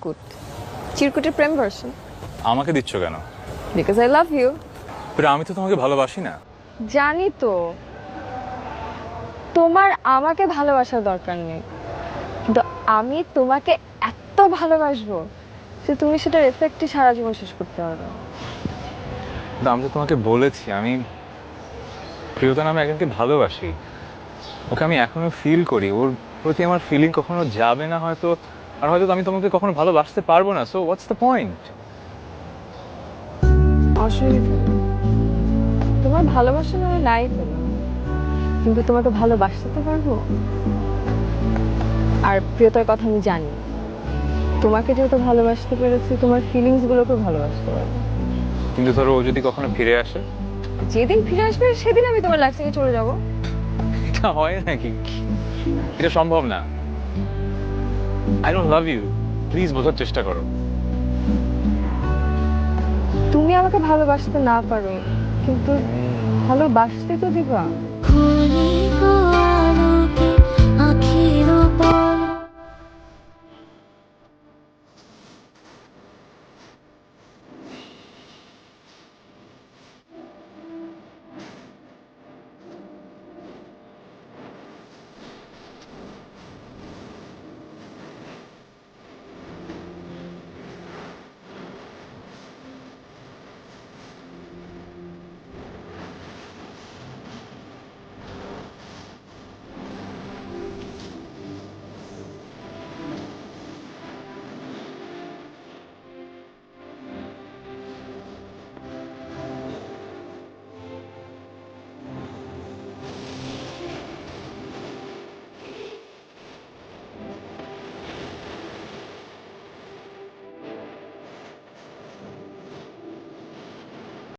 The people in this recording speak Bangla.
চিরকুট, চিরকুটের প্রেম ভার্সন। আমাকে দিচ্ছ কেন? Because I love you. কিন্তু আমি তো তোমাকে ভালোবাসি না। জানি তো তোমার আমাকে ভালোবাসার দরকার নেই, কিন্তু আমি তোমাকে এত ভালোবাসবো যে তুমি সেটার এফেক্টই সারা জীবন শেষ করতে পারবে না। কিন্তু আমি তো তোমাকে বলেছি আমি প্রিয়তা নামে একজনকে ভালোবাসি। ওকে আমি এখনো ফিল করি, ওর প্রতি আমার ফিলিং কখনো যাবে না হয়তো, আর হয়তো আমি তোমাকে কখনো ভালোবাসতে পারবো না। So what's the point? অসুবিধা নেই। তোমার ভালোবাসা না হয় নাই পেলাম, কিন্তু তোমাকে ভালোবাসতে তো পারবো। আর প্রিয়তার কথা আমি জানি, তোমাকে যেহেতু ভালোবাসতে পেরেছি, তোমার ফিলিংস গুলোকে ভালোবাসতে পারবো। কিন্তু ধরো ও যদি কখনো ফিরে আসে? যেদিন ফিরে আসবে সেদিন আমি তোমার লাইফ থেকে চলে যাব। এটা হয় নাকি? এটা সম্ভব না। I don't love you. Please বোঝার চেষ্টা করো। তুমি আমাকে ভালোবাসতে না পারো, কিন্তু ভালোবাসতে তো দিবা। ক্ষণিক আলোকে আখির পলকে